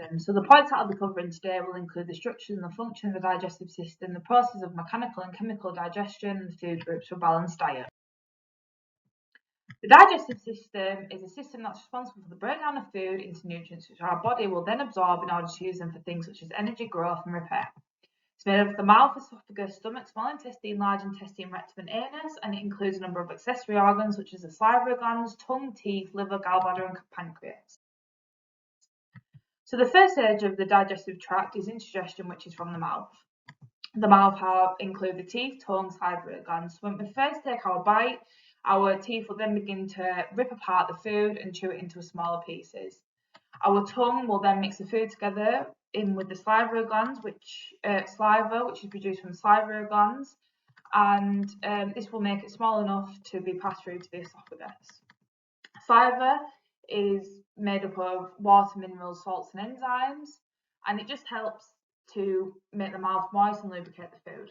system. So the points that I'll be covering today will include the structure and the function of the digestive system, the process of mechanical and chemical digestion, and the food groups for a balanced diet. The digestive system is a system that's responsible for the breakdown of food into nutrients, which our body will then absorb in order to use them for things such as energy, growth, and repair. It's made of the mouth, esophagus, stomach, small intestine, large intestine, rectum, and anus, and it includes a number of accessory organs such as the salivary glands, tongue, teeth, liver, gallbladder, and pancreas. So the first stage of the digestive tract is indigestion, which is from the mouth. The mouth include the teeth, tongue, salivary glands. When we first take our bite, our teeth will then begin to rip apart the food and chew it into smaller pieces. Our tongue will then mix the food together in with the salivary glands, saliva, which is produced from salivary glands, and this will make it small enough to be passed through to the esophagus. Saliva is made up of water, minerals, salts, and enzymes, and it just helps to make the mouth moist and lubricate the food.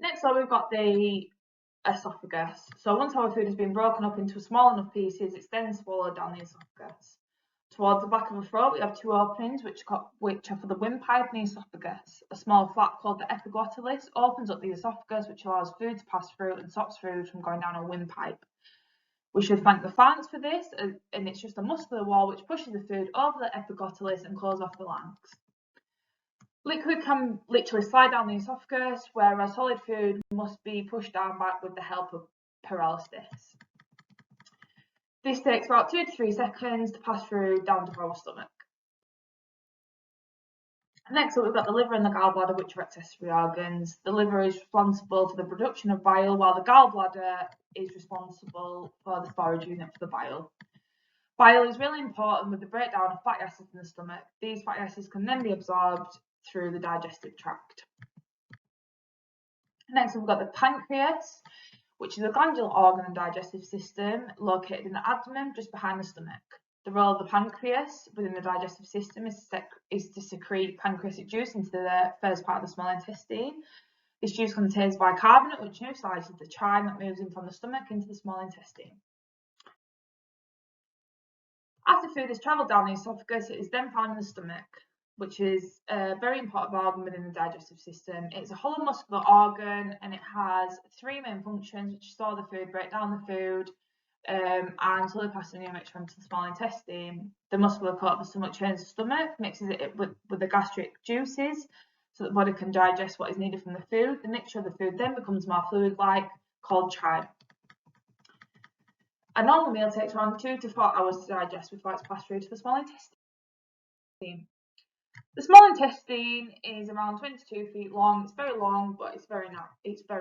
Next up, we've got the esophagus. So once our food has been broken up into small enough pieces, it's then swallowed down the esophagus. Towards the back of the throat, we have two openings, which are for the windpipe and the esophagus. A small flap called the epiglottis opens up the esophagus, which allows food to pass through and stops food from going down a windpipe. We should thank the pharynx for this, and it's just a muscular wall which pushes the food over the epiglottis and closes off the larynx. Liquid can literally slide down the esophagus, whereas solid food must be pushed down back with the help of peristalsis. This takes about 2 to 3 seconds to pass through down to our stomach. Next up, we've got the liver and the gallbladder, which are accessory organs. The liver is responsible for the production of bile, while the gallbladder is responsible for the storage unit for the bile. Bile is really important with the breakdown of fatty acids in the stomach. These fatty acids can then be absorbed through the digestive tract. Next, we've got the pancreas, which is a glandular organ and digestive system located in the abdomen just behind the stomach. The role of the pancreas within the digestive system is to secrete pancreatic juice into the first part of the small intestine. This juice contains bicarbonate, which neutralizes the chyme that moves in from the stomach into the small intestine. After food has travelled down the esophagus, it is then found in the stomach, which is a very important organ within the digestive system. It's a hollow muscular organ, and it has 3 main functions, which store the food, break down the food, and slowly pass the nutrients into the small intestine. The muscular coat of the stomach changes the stomach, mixes it with the gastric juices so that the body can digest what is needed from the food. The mixture of the food then becomes more fluid-like, called chyme. A normal meal takes around 2 to 4 hours to digest before it's passed through to the small intestine. The small intestine is around 22 feet long. It's very long, but it's very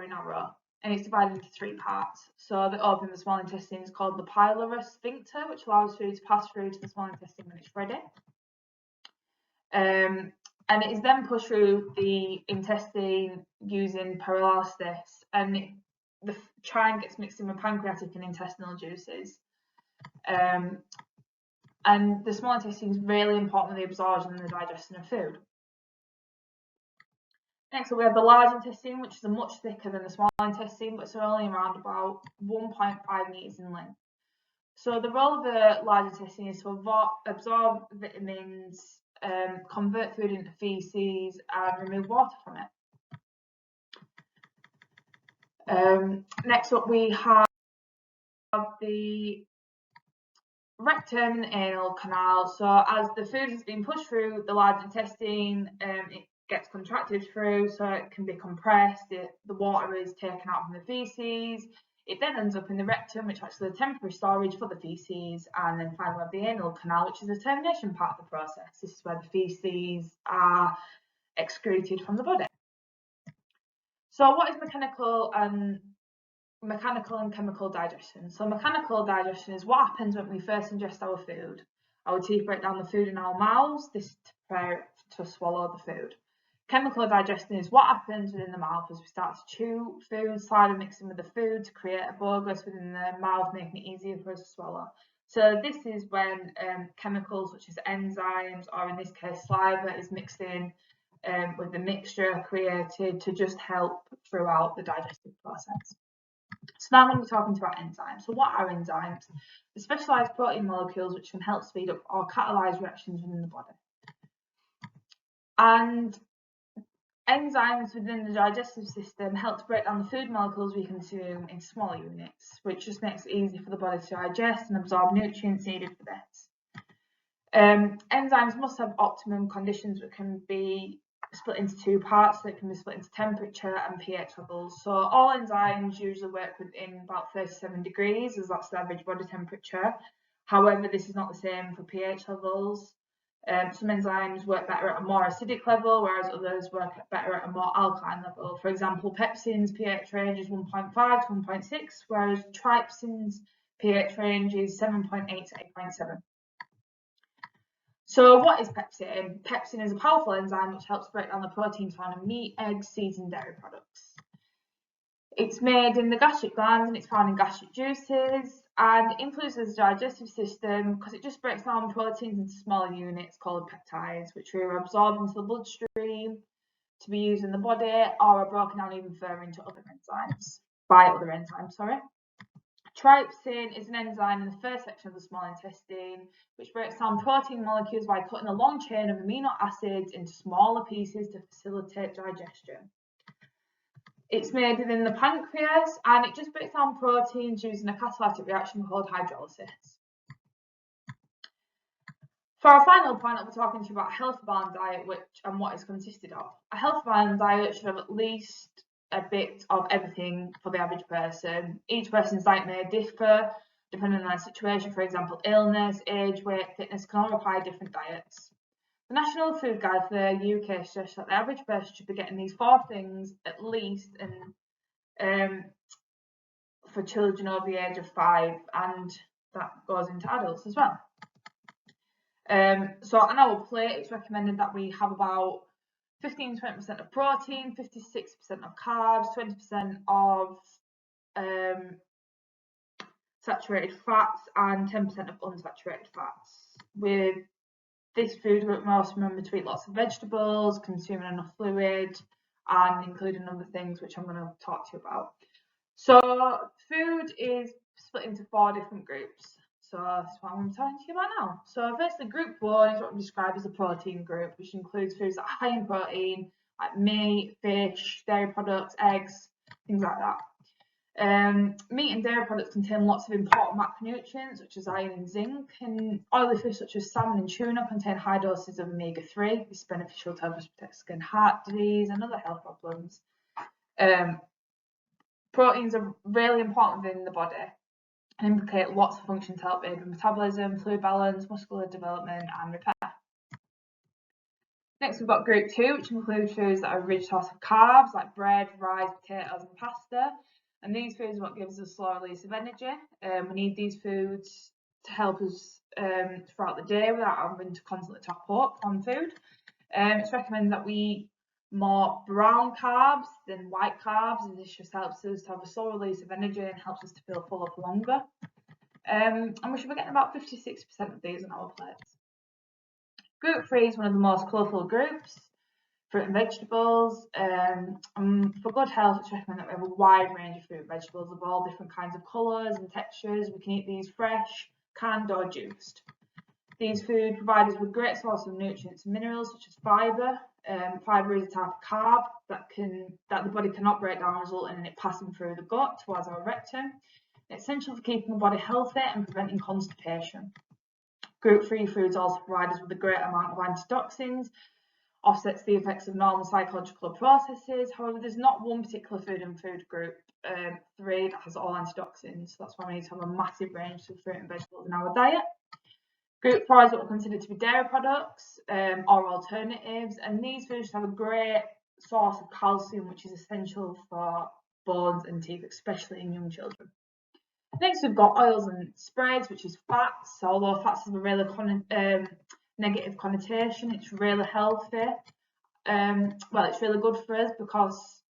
narrow, and it's divided into 3 parts. So the opening of the small intestine is called the pylorus sphincter, which allows food to pass through to the small intestine when it's ready. And it is then pushed through the intestine using peristalsis, and the chyme gets mixed in with pancreatic and intestinal juices. And the small intestine is really important in the absorption and the digestion of food. Next up, we have the large intestine, which is much thicker than the small intestine, but it's only around about 1.5 meters in length. So the role of the large intestine is to absorb vitamins, convert food into feces, and remove water from it. Next up, we have the rectum and anal canal. So as the food has been pushed through the large intestine, it gets contracted through, so it can be compressed. The water is taken out from the feces. It then ends up in the rectum, which acts as a temporary storage for the feces, and then finally we have the anal canal, which is the termination part of the process. This is where the feces are excreted from the body. So what is mechanical and chemical digestion? So mechanical digestion is what happens when we first ingest our food. Our teeth break down the food in our mouths. This is to prepare it to swallow the food. Chemical digestion is what happens within the mouth as we start to chew food, saliva mixing with the food to create a bolus within the mouth, making it easier for us to swallow. So this is when chemicals such as enzymes, or in this case saliva, is mixed in with the mixture created to just help throughout the digestive process. So now I'm going to be talking about enzymes. So what are enzymes? They're specialised protein molecules which can help speed up or catalyse reactions within the body. And enzymes within the digestive system help to break down the food molecules we consume into smaller units, which just makes it easy for the body to digest and absorb nutrients needed for this. Enzymes must have optimum conditions, which can be split into two parts. So it can be split into temperature and pH levels. So all enzymes usually work within about 37 degrees, as that's the average body temperature. However, this is not the same for pH levels. Some enzymes work better at a more acidic level, whereas others work better at a more alkaline level. For example, pepsin's pH range is 1.5 to 1.6, whereas trypsin's pH range is 7.8 to 8.7. So what is pepsin? Pepsin is a powerful enzyme which helps break down the proteins found in meat, eggs, seeds and dairy products. It's made in the gastric glands and it's found in gastric juices, and it influences the digestive system because it just breaks down proteins into smaller units called peptides, which are absorbed into the bloodstream to be used in the body or are broken down even further into other enzymes, by other enzymes, Trypsin is an enzyme in the first section of the small intestine, which breaks down protein molecules by cutting a long chain of amino acids into smaller pieces to facilitate digestion. It's made within the pancreas and it just breaks down proteins using a catalytic reaction called hydrolysis. For our final point, I'll be talking to you about a healthy balanced diet and what it's consisted of. A healthy balanced diet should have at least a bit of everything for the average person. Each person's diet may differ depending on their situation. For example, illness, age, weight, fitness can all require different diets. The National Food Guide for the UK suggests that the average person should be getting these 4 things at least, and for children over the age of 5, and that goes into adults as well. So on our plate, it's recommended that we have about 15-20% of protein, 56% of carbs, 20% of saturated fats, and 10% of unsaturated fats. With this food, we must remember to eat lots of vegetables, consuming enough fluid, and including other things which I'm going to talk to you about. So food is split into 4 different groups. So that's what I'm talking to you about now. So firstly, group 1 is what we describe as a protein group, which includes foods that are high in protein, like meat, fish, dairy products, eggs, things like that. Meat and dairy products contain lots of important macronutrients such as iron and zinc, and oily fish such as salmon and tuna contain high doses of omega-3. This is beneficial to help us protect skin, heart disease and other health problems. Proteins are really important within the body and implicate lots of functions to help aid with metabolism, fluid balance, muscular development and repair. Next, we've got group 2, which includes foods that are a rich source of carbs like bread, rice, potatoes and pasta. And these foods are what gives us a slow release of energy. We need these foods to help us throughout the day without having to constantly top up on food. It's recommended that we eat more brown carbs than white carbs, and this just helps us to have a slow release of energy and helps us to feel fuller for longer. And we should be getting about 56% of these on our plates. Group 3 is one of the most colourful groups, fruit and vegetables. For good health, it's recommended that we have a wide range of fruit and vegetables of all different kinds of colours and textures. We can eat these fresh, canned or juiced. These food provide us with great source of nutrients and minerals such as fibre. Fibre is a type of carb that the body cannot break down, resulting in it passing through the gut towards our rectum. It's essential for keeping the body healthy and preventing constipation. Group 3 foods also provide us with a great amount of antitoxins, offsets the effects of normal psychological processes. However, there's not one particular food in food group 3 that has all antitoxins. So that's why we need to have a massive range of fruit and vegetables in our diet. Group 4 is what we consider to be dairy products or alternatives, and these foods have a great source of calcium, which is essential for bones and teeth, especially in young children. Next, we've got oils and spreads, which is fats. So although fats have a really negative connotation, it's really healthy. Well, it's really good for us because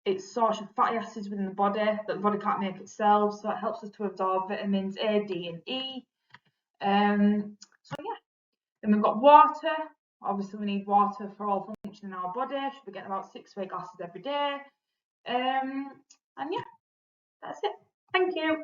it's source of fatty acids within the body that the body can't make itself, so it helps us to absorb vitamins A, D and E. So yeah, then we've got water. Obviously we need water for all function in our body. Should be getting about 6 to 8 glasses every day. And yeah, that's it. Thank you.